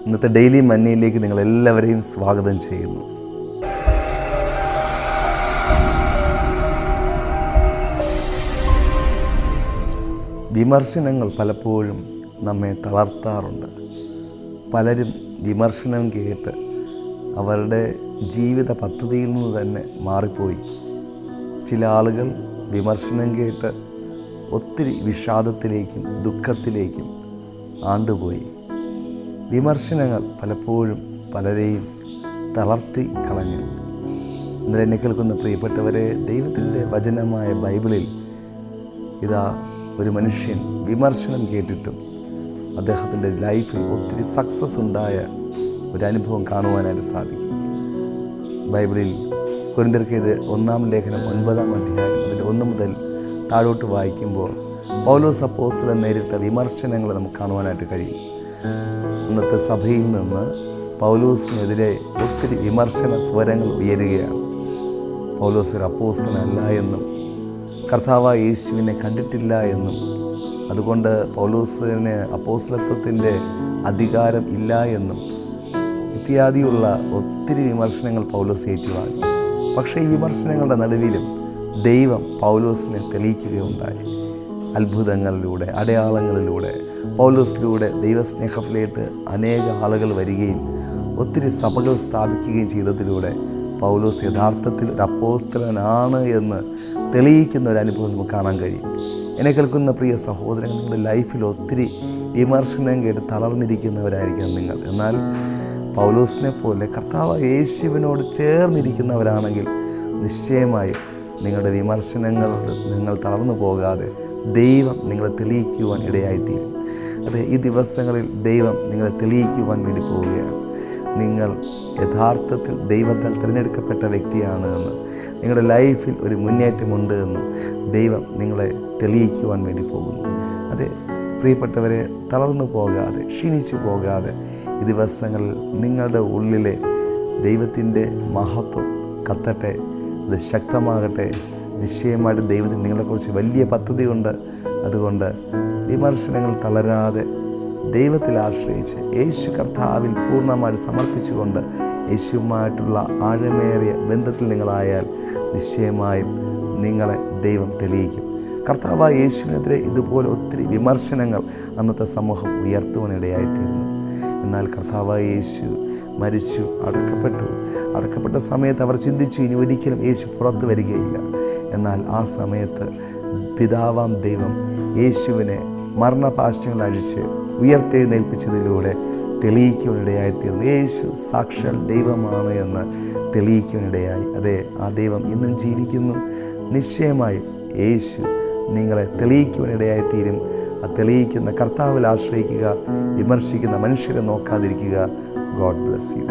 ഇന്നത്തെ ഡെയിലി മന്നയിലേക്ക് നിങ്ങളെല്ലാവരെയും സ്വാഗതം ചെയ്യുന്നു. വിമർശനങ്ങൾ പലപ്പോഴും നമ്മെ തളർത്താറുണ്ട്. പലരും വിമർശനം കേട്ട് അവരുടെ ജീവിത പദ്ധതിയിൽ നിന്ന് തന്നെ മാറിപ്പോയി. ചില ആളുകൾ വിമർശനം കേട്ട് ഒത്തിരി വിഷാദത്തിലേക്കും ദുഃഖത്തിലേക്കും ആണ്ടുപോയി. വിമർശനങ്ങൾ പലപ്പോഴും പലരെയും തളർത്തി കളഞ്ഞു. ഇന്നലെ എന്നെ കേൾക്കുന്ന പ്രിയപ്പെട്ടവരെ, ദൈവത്തിൻ്റെ വചനമായ ബൈബിളിൽ ഇതാ ഒരു മനുഷ്യൻ വിമർശനം കേട്ടിട്ടും അദ്ദേഹത്തിൻ്റെ ലൈഫിൽ ഒത്തിരി സക്സസ് ഉണ്ടായ ഒരനുഭവം കാണുവാനായിട്ട് സാധിക്കും. ബൈബിളിൽ കൊരിന്ത്യർക്കെഴുതിയ 1-ാം ലേഖനം 9-ാം അധ്യായം അതിൻ്റെ 1 മുതൽ താഴോട്ട് വായിക്കുമ്പോൾ പൗലോസ് അപ്പോസ്തലൻ നേരിട്ട വിമർശനങ്ങൾ നമുക്ക് കാണുവാനായിട്ട് കഴിയും. ഇന്നത്തെ സഭയിൽ നിന്ന് പൗലോസിനെതിരെ ഒത്തിരി വിമർശന സ്വരങ്ങൾ ഉയരുകയാണ്. പൗലോസ് ഒരു അപ്പോസ്തലനല്ല എന്നും കർത്താവായ യേശുവിനെ കണ്ടിട്ടില്ല എന്നും അതുകൊണ്ട് പൗലോസിന് അപ്പോസ്തലത്വത്തിൻ്റെ അധികാരം ഇല്ല എന്നും ഇത്യാദിയുള്ള ഒത്തിരി വിമർശനങ്ങൾ പൗലോസ് ഏറ്റുവാങ്ങി. പക്ഷേ ഈ വിമർശനങ്ങളുടെ നടുവിലും ദൈവം പൗലോസിനെ തെളിയിക്കുകയുണ്ടായി. അത്ഭുതങ്ങളിലൂടെ, അടയാളങ്ങളിലൂടെ, പൗലോസിലൂടെ ദൈവസ്നേഹത്തിലേക്ക് അനേക ആളുകൾ വരികയും ഒത്തിരി സഭകൾ സ്ഥാപിക്കുകയും ചെയ്തതിലൂടെ പൗലോസ് യഥാർത്ഥത്തിൽ ഒരു അപ്പോസ്തലനാണ് എന്ന് തെളിയിക്കുന്ന ഒരു അനുഭവം നമുക്ക് കാണാൻ കഴിയും. എന്നെ കേൾക്കുന്ന പ്രിയ സഹോദരങ്ങൾ, നിങ്ങളുടെ ലൈഫിൽ ഒത്തിരി വിമർശനം കേട്ട് തളർന്നിരിക്കുന്നവരായിരിക്കാം നിങ്ങൾ. എന്നാൽ പൗലോസിനെ പോലെ കർത്താവ് യേശുവിനോട് ചേർന്നിരിക്കുന്നവരാണെങ്കിൽ നിശ്ചയമായും നിങ്ങളുടെ വിമർശനങ്ങളോട് നിങ്ങൾ തളർന്നു പോകാതെ ദൈവം നിങ്ങളെ തെളിയിക്കുവാൻ ഇടയായിത്തീരും. അതെ, ഈ ദിവസങ്ങളിൽ ദൈവം നിങ്ങളെ തെളിയിക്കുവാൻ വേണ്ടി പോവുകയാണ്. നിങ്ങൾ യഥാർത്ഥത്തിൽ ദൈവത്താൽ തിരഞ്ഞെടുക്കപ്പെട്ട വ്യക്തിയാണ് എന്നും നിങ്ങളുടെ ലൈഫിൽ ഒരു മുന്നേറ്റമുണ്ട് എന്നും ദൈവം നിങ്ങളെ തെളിയിക്കുവാൻ വേണ്ടി പോകുന്നു. അതെ പ്രിയപ്പെട്ടവരെ, തളർന്നു പോകാതെ, ക്ഷീണിച്ചു പോകാതെ ഈ ദിവസങ്ങളിൽ നിങ്ങളുടെ ഉള്ളിലെ ദൈവത്തിൻ്റെ മഹത്വം കത്തട്ടെ, അത് ശക്തമാകട്ടെ. നിശ്ചയമായിട്ട് ദൈവത്തിന് നിങ്ങളെക്കുറിച്ച് വലിയ പദ്ധതിയുണ്ട്. അതുകൊണ്ട് വിമർശനങ്ങൾ തളരാതെ ദൈവത്തിൽ ആശ്രയിച്ച് യേശു കർത്താവിൽ പൂർണ്ണമായിട്ട് സമർപ്പിച്ചുകൊണ്ട് യേശുവുമായിട്ടുള്ള ആഴമേറിയ ബന്ധത്തിൽ നിങ്ങളായാൽ നിശ്ചയമായും നിങ്ങളെ ദൈവം തെളിയിക്കും. കർത്താവായ യേശുവിനെതിരെ ഇതുപോലെ ഒത്തിരി വിമർശനങ്ങൾ അന്നത്തെ സമൂഹം ഉയർത്തുവാനിടയായിത്തീരുന്നു. എന്നാൽ കർത്താവായ യേശു മരിച്ചു, അടക്കപ്പെട്ട സമയത്ത് അവർ ചിന്തിച്ചു ഇനി ഒരിക്കലും യേശു പുറത്തു വരികയില്ല. എന്നാൽ ആ സമയത്ത് പിതാവാം ദൈവം യേശുവിനെ മരണപാശങ്ങൾ അഴിച്ച് ഉയർത്തെഴുന്നേൽപ്പിച്ചതിലൂടെ തെളിയിക്കുവാനിടയായിത്തീർന്നു. യേശു സാക്ഷാൽ ദൈവമാണ് എന്ന് തെളിയിക്കുവാനിടയായി. അതെ, ആ ദൈവം ഇന്നും ജീവിക്കുന്നു. നിശ്ചയമായും യേശു നിങ്ങളെ തെളിയിക്കുവാനിടയായിത്തീരും. ആ തെളിയിക്കുന്ന കർത്താവിൽ ആശ്രയിക്കുക, വിമർശിക്കുന്ന മനുഷ്യരെ നോക്കാതിരിക്കുക. God bless you.